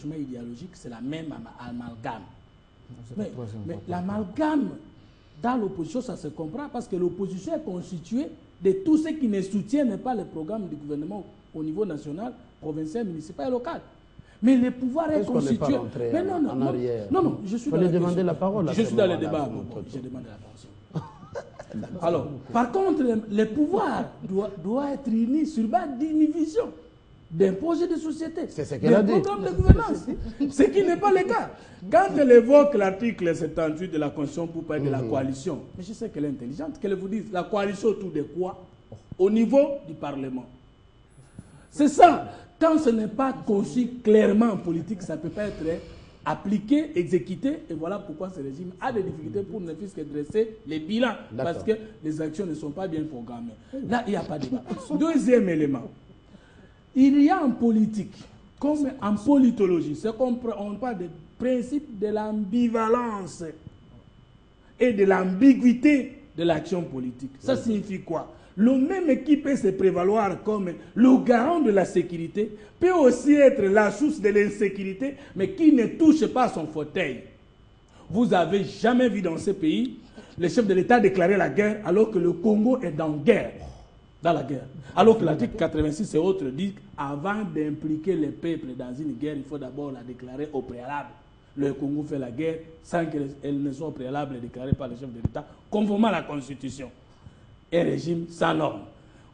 chemin idéologique, c'est la même amalgame. Mais l'amalgame dans l'opposition, ça se comprend parce que l'opposition est constituée de tous ceux qui ne soutiennent pas le programme du gouvernement au niveau national, provincial, municipal et local. Mais le pouvoir est constitué. Mais non, je suis dans demander la parole. Je suis dans le débat. Je demande la parole. Alors, par contre, le pouvoir doit être uni sur base d'une vision, d'un projet de société, d'un programme de gouvernance. Ce qui n'est pas le cas. Quand elle évoque l'article 78 de la Constitution pour parler de la coalition, mais je sais qu'elle est intelligente, qu'elle vous dise la coalition autour de quoi? Au niveau du Parlement. C'est ça. Quand ce n'est pas conçu clairement en politique, ça ne peut pas être appliqué, exécuté. Et voilà pourquoi ce régime a des difficultés pour ne fût-ce que dresser les bilans. Parce que les actions ne sont pas bien programmées. Là, il n'y a pas de débat. Deuxième élément. Il y a en politique, comme en politologie, ce qu'on parle des principes de l'ambivalence et de l'ambiguïté de l'action politique. Ça signifie quoi? Le même qui peut se prévaloir comme le garant de la sécurité peut aussi être la source de l'insécurité, mais qui ne touche pas son fauteuil. Vous n'avez jamais vu dans ce pays le chef de l'État déclarer la guerre alors que le Congo est dans la guerre. Alors que l'article 86 et autres dit qu'avant d'impliquer les peuples dans une guerre, il faut d'abord la déclarer au préalable. Le Congo fait la guerre sans qu'elle ne soit au préalable déclarée par le chef de l'État, conformément à la Constitution. Un régime sans normes.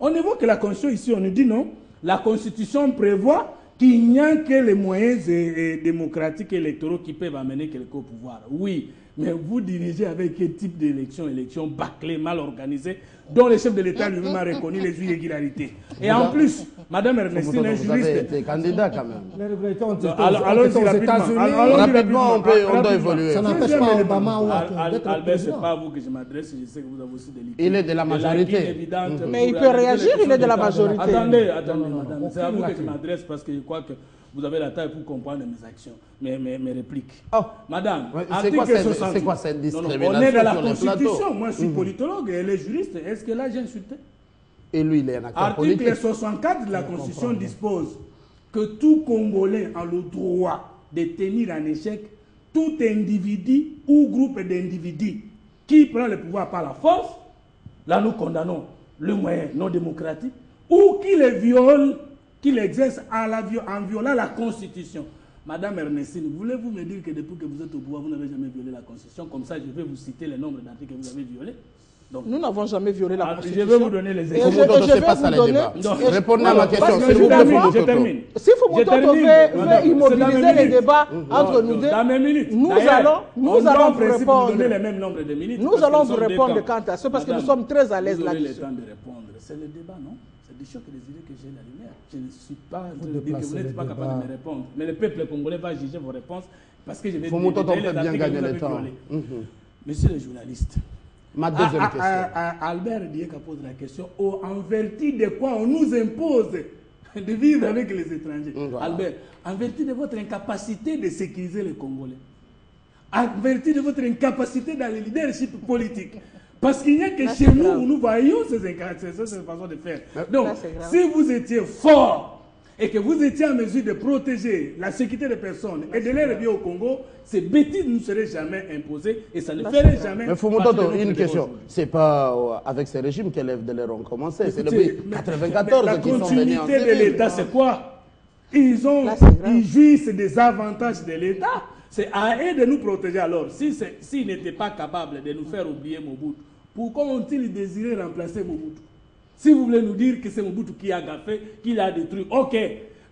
On évoque la Constitution ici, on nous dit non, la Constitution prévoit qu'il n'y a que les moyens démocratiques et électoraux qui peuvent amener quelqu'un au pouvoir. Oui, mais vous dirigez avec quel type d'élection? Élection bâclée, mal organisée, dont le chef de l'État lui-même a reconnu les irrégularités. Et en plus, Mme Ernestine est juriste. était candidat quand même. Les régularités ont été aux États-Unis. Rapidement, on doit évoluer. Ça n'empêche pas Obama d'être Albert, ce n'est pas à vous que je m'adresse, je sais que vous avez aussi des liquides. Il est de la majorité. Mais il peut réagir, il est de la majorité. Attendez, madame. C'est à vous que je m'adresse parce que je crois que vous avez la taille pour comprendre mes actions, mes répliques. Oh. Madame, c'est quoi cette discrimination? On est dans la Constitution. Moi, je suis politologue et elle est juriste. Est-ce que là, j'ai insulté? Et lui, il est un acteur politique. Article 64 de la Constitution dispose que tout Congolais a le droit de tenir en échec tout individu ou groupe d'individus qui prend le pouvoir par la force. Là, nous condamnons le moyen non démocratique ou qui le viole, qui l'exerce en violant la Constitution. Madame Ernestine, voulez-vous me dire que depuis que vous êtes au pouvoir, vous n'avez jamais violé la Constitution? Comme ça, je vais vous citer le nombre d'articles que vous avez violés. Donc, nous n'avons jamais violé la Constitution. Je vais vous donner les exemples. Je vais vous donner... Répondez à ma question. Je termine. Si Fumutoto veut immobiliser les débats entre nous deux, nous allons vous répondre. Nous allons vous répondre quant à ça parce que nous sommes très à l'aise là-dessus. C'est le débat, non? C'est des choses que les idées que j'ai la lumière. Je ne suis pas en train de dire que vous n'êtes pas capable de me répondre. Mais le peuple congolais va juger vos réponses parce que je vais dire bien gagner le temps. Monsieur le journaliste, ma deuxième question. Albert Dieka pose la question en vertu de quoi on nous impose de vivre avec les étrangers. Albert, en vertu de votre incapacité de sécuriser les Congolais, en vertu de votre incapacité dans le leadership politique. Parce qu'il n'y a que chez nous où nous voyons ces façons de faire. Donc, si vous étiez fort et que vous étiez en mesure de protéger la sécurité des personnes et de les revenir au Congo, ces bêtises ne seraient jamais imposées et ça ne ferait jamais... Mais Fumutoto, une question. Ce n'est pas avec ces régimes que les FDLR ont commencé. C'est depuis 1994 qu'ils sont venus en La continuité de l'État, c'est quoi? Ils jouissent des avantages de l'État. C'est à eux de nous protéger. Alors, s'ils n'étaient pas capables de nous faire oublier Mobutu, pourquoi ont-ils désiré remplacer Mobutu? Si vous voulez nous dire que c'est Mobutu qui a gaffé, qui l'a détruit, ok.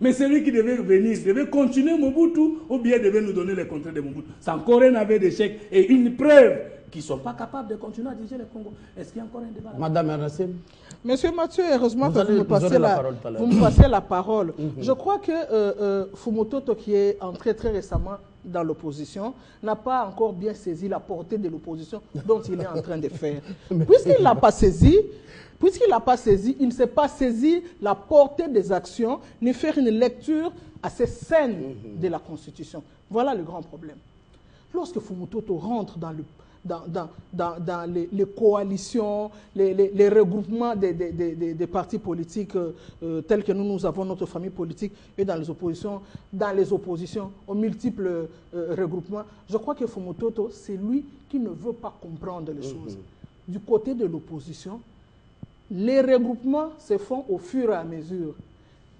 Mais celui qui devait venir, devait continuer Mobutu ou bien devait nous donner les contrats de Mobutu. C'est encore un aveu d'échec et une preuve qu'ils ne sont pas capables de continuer à diriger le Congo. Est-ce qu'il y a encore un débat là? Madame Ernestine. Monsieur Mathieu, heureusement que vous me passez la parole. Je crois que Fumutoto, qui est entré très récemment dans l'opposition, n'a pas encore bien saisi la portée de l'opposition dont il est en train de faire. Puisqu'il ne l'a pas saisi, il ne s'est pas saisi la portée des actions, ni faire une lecture assez saine de la Constitution. Voilà le grand problème. Lorsque Fumutoto rentre dans les coalitions, les regroupements des partis politiques tels que nous avons notre famille politique et dans les oppositions aux multiples regroupements. Je crois que Fumototo, c'est lui qui ne veut pas comprendre les choses. Du côté de l'opposition, les regroupements se font au fur et à mesure.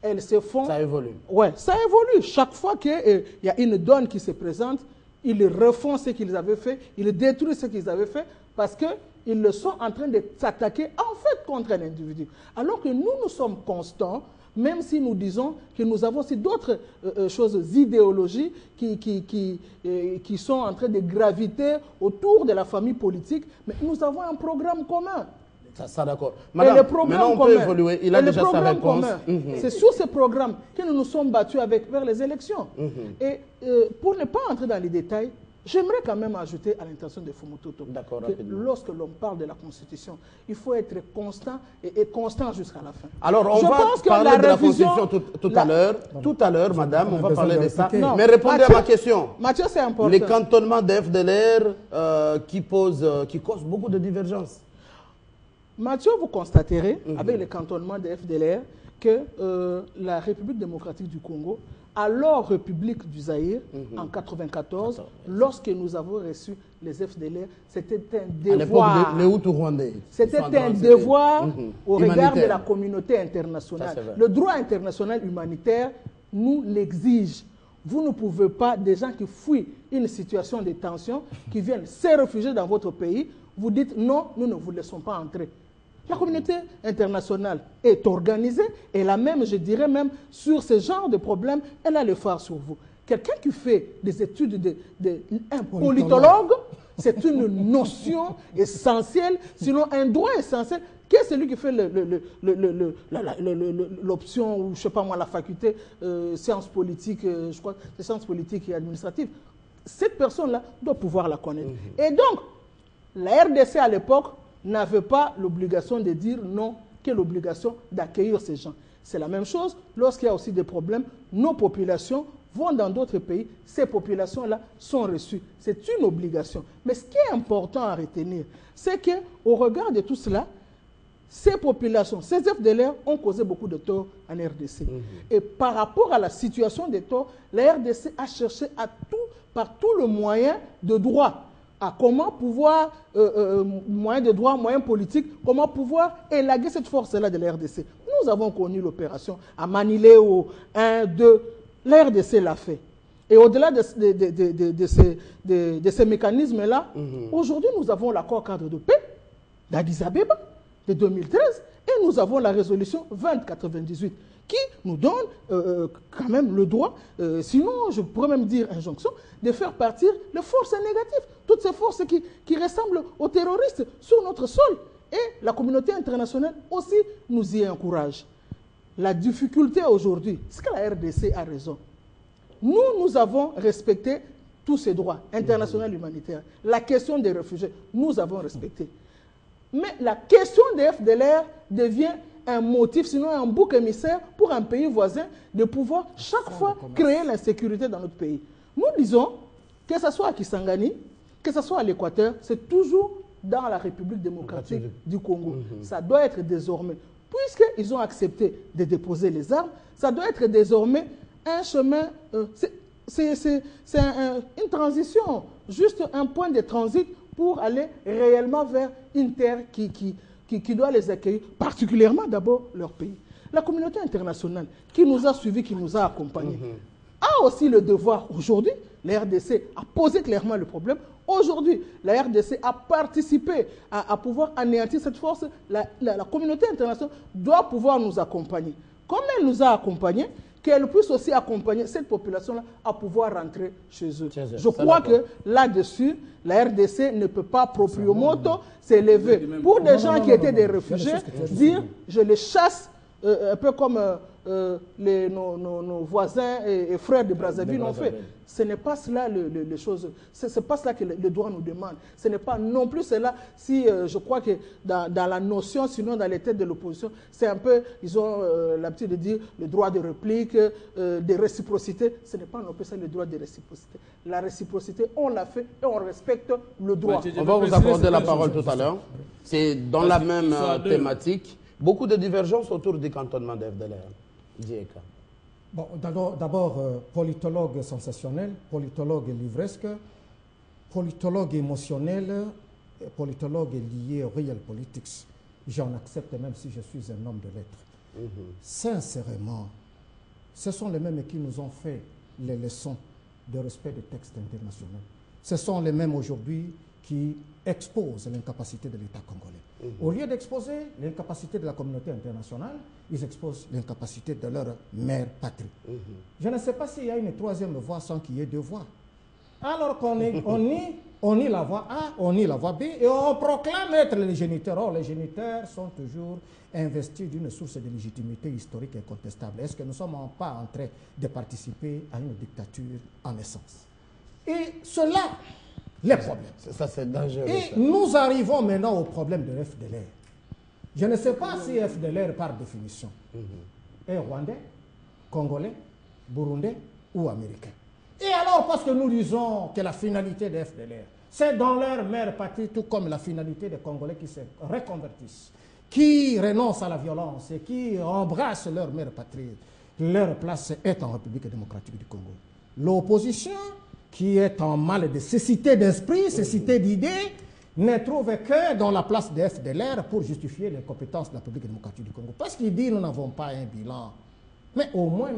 Elles se font... Ça évolue. Oui, ça évolue. Chaque fois qu'il y a une donne qui se présente, ils refont ce qu'ils avaient fait, ils détruisent ce qu'ils avaient fait parce qu'ils sont en train de s'attaquer en fait contre un individu. Alors que nous sommes constants, même si nous disons que nous avons aussi d'autres choses, idéologies qui sont en train de graviter autour de la famille politique, mais nous avons un programme commun. Ça d'accord. Maintenant, on peut évoluer. Il a déjà sa réponse. C'est sur ce programme que nous nous sommes battus vers les élections. Et pour ne pas entrer dans les détails, j'aimerais quand même ajouter à l'intention de Fumototo que lorsque l'on parle de la Constitution, il faut être constant et constant jusqu'à la fin. Alors, on va parler de la Constitution tout à l'heure. Tout à l'heure, madame, on va parler de ça. Mais répondez à ma question. Mathieu, c'est important. Les cantonnements de FDLR qui causent beaucoup de divergences. Mathieu, vous constaterez, avec les cantonnements de FDLR, que la République démocratique du Congo, alors République du Zaïre, en 1994, lorsque nous avons reçu les FDLR, c'était un devoir. À l'époque, les Hutus-Rwandais. C'était un devoir au regard de la communauté internationale. Le droit international humanitaire nous l'exige. Vous ne pouvez pas, des gens qui fuient une situation de tension, qui viennent se réfugier dans votre pays, vous dites non, nous ne vous laissons pas entrer. La communauté internationale est organisée et la même, je dirais même, sur ce genre de problème, elle a le phare sur vous. Quelqu'un qui fait des études un politologue, c'est une notion essentielle, sinon un droit essentiel. Qui est celui qui fait l'option, ou je ne sais pas moi, la faculté sciences politiques, je crois, c'est sciences politiques et administratives? Cette personne-là doit pouvoir la connaître. Et donc, la RDC à l'époque n'avait pas l'obligation de dire non, que l'obligation d'accueillir ces gens. C'est la même chose lorsqu'il y a aussi des problèmes. Nos populations vont dans d'autres pays, ces populations-là sont reçues. C'est une obligation. Mais ce qui est important à retenir, c'est qu'au regard de tout cela, ces populations, ces FDLR ont causé beaucoup de tort en RDC. Et par rapport à la situation des torts, la RDC a cherché par tout le moyen de droit, à comment pouvoir, moyen de droit, moyen politique, comment pouvoir élaguer cette force-là de la RDC. Nous avons connu l'opération à Maniléo, 1, 2, la RDC l'a fait. Et au-delà de ces mécanismes-là, aujourd'hui nous avons l'accord cadre de paix d'Addis Abeba de 2013 et nous avons la résolution 2098 qui nous donne quand même le droit, sinon je pourrais même dire injonction, de faire partir les forces négatives, toutes ces forces qui ressemblent aux terroristes sur notre sol. Et la communauté internationale aussi nous y encourage. La difficulté aujourd'hui, c'est que la RDC a raison. Nous avons respecté tous ces droits internationaux humanitaires. La question des réfugiés, nous avons respecté. Mais la question des FDLR devient un motif, sinon un bouc émissaire pour un pays voisin de pouvoir chaque fois créer l'insécurité dans notre pays. Nous disons, que ce soit à Kisangani, que ce soit à l'Équateur, c'est toujours dans la République démocratique du Congo. Ça doit être désormais, puisqu'ils ont accepté de déposer les armes, ça doit être désormais un chemin, c'est une transition, juste un point de transit pour aller réellement vers une terre qui doit les accueillir, particulièrement d'abord leur pays. La communauté internationale qui nous a suivis, qui nous a accompagnés, a aussi le devoir aujourd'hui, la RDC a posé clairement le problème, aujourd'hui la RDC a participé à pouvoir anéantir cette force, la communauté internationale doit pouvoir nous accompagner. Comme elle nous a accompagnés, qu'elle puisse aussi accompagner cette population-là à pouvoir rentrer chez eux. Je crois que là-dessus, la RDC ne peut pas proprio moto s'élever. Pour des gens qui étaient des réfugiés, dire je les chasse, un peu comme nos voisins et frères de Brazzaville ont fait. Ce n'est pas cela les choses. C'est pas cela que le droit nous demande. Ce n'est pas non plus cela. Si je crois que dans la notion, sinon dans les têtes de l'opposition, c'est un peu, ils ont l'habitude de dire le droit de réplique, de réciprocité. Ce n'est pas non plus ça le droit de réciprocité. La réciprocité, on l'a fait et on respecte le droit. On va vous accorder la parole tout à l'heure. C'est dans la même thématique. Beaucoup de divergences autour du cantonnement de FDLR. Dieka. Bon, d'abord, politologue sensationnel, politologue livresque, politologue émotionnel, politologue lié au real politics. J'en accepte même si je suis un homme de lettres. Sincèrement, ce sont les mêmes qui nous ont fait les leçons de respect des textes internationaux. Ce sont les mêmes aujourd'hui qui exposent l'incapacité de l'État congolais. Au lieu d'exposer l'incapacité de la communauté internationale, ils exposent l'incapacité de leur mère patrie. Je ne sais pas s'il y a une troisième voie sans qu'il y ait deux voies. Alors qu'on nie la voie A, on nie la voie B, et on proclame être les géniteurs. Or, les géniteurs sont toujours investis d'une source de légitimité historique incontestable. Est-ce que nous ne sommes pas en train de participer à une dictature en essence? Et cela, les problèmes. Ça, c'est dangereux. Et nous arrivons maintenant au problème de FDLR. Je ne sais pas si FDLR, par définition, est rwandais, congolais, burundais ou américain. Et alors, parce que nous disons que la finalité de FDLR, c'est dans leur mère patrie, tout comme la finalité des Congolais qui se reconvertissent, qui renoncent à la violence et qui embrassent leur mère patrie, leur place est en République démocratique du Congo. L'opposition, qui est en mal de cécité d'esprit, cécité d'idées, ne trouve que dans la place de FDLR pour justifier les compétences de la République démocratique du Congo. Parce qu'il dit nous n'avons pas un bilan. Mais au moins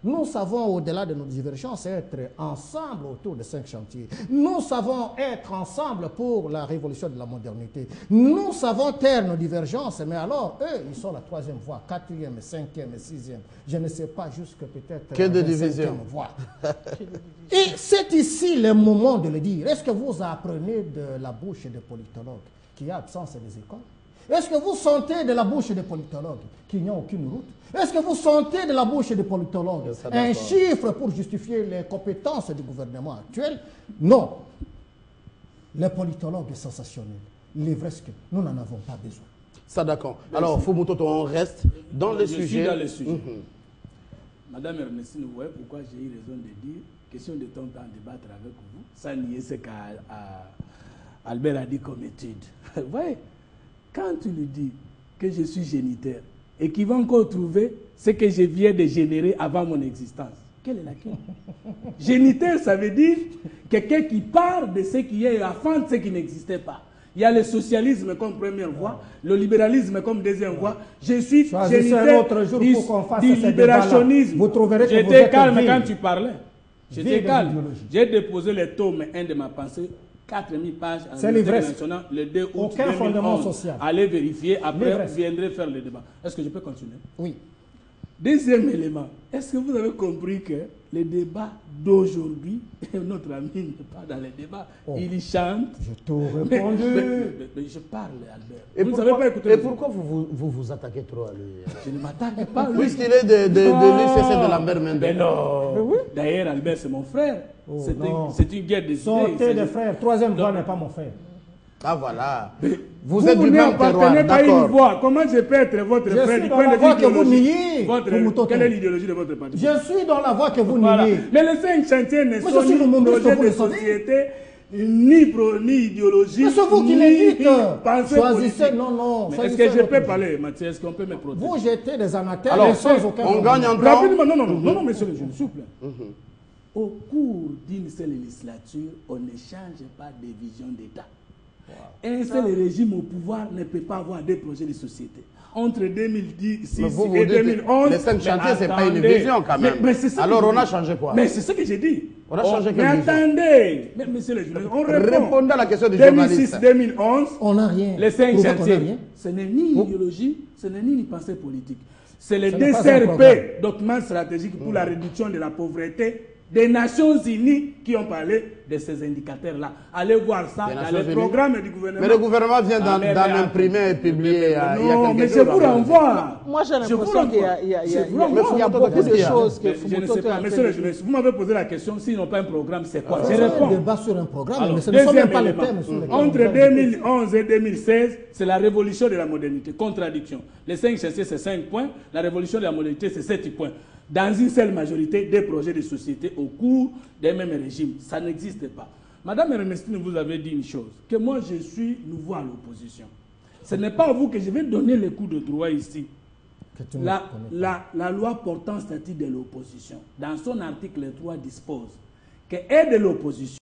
nous savons, au-delà de nos divergences, être ensemble autour de 5 chantiers. Nous savons être ensemble pour la révolution de la modernité. Nous savons taire nos divergences, mais alors, eux, ils sont la 3e voie, 4e, 5e, 6e. Je ne sais pas, jusque peut-être que de division voie. Et c'est ici le moment de le dire. Est-ce que vous apprenez de la bouche des politologues qu'il y a absence des écoles? Est-ce que vous sentez de la bouche des politologues qu'il n'y a aucune route? Est-ce que vous sentez de la bouche des politologues un chiffre pour justifier les compétences du gouvernement actuel? Non. Les politologues sensationnels, les vrais, nous n'en avons pas besoin. Ça d'accord. Alors, Fumutoto, on reste dans le sujet. Suis dans le sujet. Madame Ernestine, vous voyez pourquoi j'ai eu raison de dire, question de temps d'en débattre avec vous, sans nier ce qu'Albert a dit comme étude. Vous voyez, quand tu lui dis que je suis géniteur et qu'il va encore trouver ce que je viens de générer avant mon existence, quelle est laquelle? Géniteur, ça veut dire quelqu'un qui part de ce qui est avant de ce qui n'existait pas. Il y a le socialisme comme première voie, le libéralisme comme deuxième voie. Je suis géniteur du libérationnisme. Vous trouverez que j'étais calme quand tu parlais. J'étais calme. J'ai déposé le tome 1 de ma pensée. 4000 pages à national le 2 août aucun 2011. Fondement social. Allez vérifier, après vous viendrez faire le débat. Est-ce que je peux continuer? Oui. Deuxième élément, est-ce que vous avez compris que le débat d'aujourd'hui, notre ami n'est pas dans le débat, il chante. Je t'ai répondu. Mais je parle, Albert. Et vous n'avez pas écouté. Et pourquoi vous attaquez trop à lui? Je ne m'attaque pas. Puisqu'il est de l'UCC de Lambert Mende. Mais non. Oui. D'ailleurs, Albert, c'est mon frère. C'est une guerre des idées. Sortez des frères. Troisième voie n'est pas mon frère. Ah voilà. Vous êtes du même terroir, d'accord. Comment je peux être votre frère? Je suis dans la voie que vous niez. Quelle est l'idéologie de votre parti? Je suis dans la voie que vous niez. Mais les 5 chantiers ne sont ni projet de société, ni idéologie, mais c'est vous qui ni pensée choisissez, non. Est-ce que je peux parler, Mathieu? Est-ce qu'on peut me protéger? Vous jetez des amateurs. Alors, on gagne en temps. Rapidement, non, monsieur le juge, s'il vous plaît. Au cours d'une seule législature, on ne change pas de vision d'État. Un seul régime au pouvoir ne peut pas avoir des projets de société. Entre 2010 et 2011, les 5 chantiers, ce n'est pas une vision quand même. Alors on a changé quoi? Mais c'est ce que j'ai dit. On a changé mais attendez, monsieur le journaliste, on répond à la question du journaliste. 2006-2011, on n'a rien. Les 5 chantiers, ce n'est ni idéologie, ce n'est ni pensée politique. C'est le DCRP, document stratégique pour la réduction de la pauvreté des Nations Unies qui ont parlé de ces indicateurs-là. Allez voir ça dans les programmes du gouvernement. Mais le gouvernement vient d'en imprimer et publier il y a quelques jours. Non, mais je vous renvoie. Moi, j'ai l'impression qu'il y a beaucoup de choses que Fumototo a Monsieur, vous m'avez posé la question, s'ils n'ont pas un programme, c'est quoi? Je réponds. Un débat sur un programme, mais ce ne sont même pas les thèmes. Entre 2011 et 2016, c'est la révolution de la modernité. Contradiction. Les 5 chantiers, c'est 5 points. La révolution de la modernité, c'est 7 points. Dans une seule majorité, des projets de société au cours des mêmes régimes. Ça n'existe pas. Madame Ernestine, vous avez dit une chose, que moi je suis nouveau à l'opposition. Ce n'est pas à vous que je vais donner les coups de droit ici. La loi portant statut de l'opposition, dans son article 3, dispose que aide l'opposition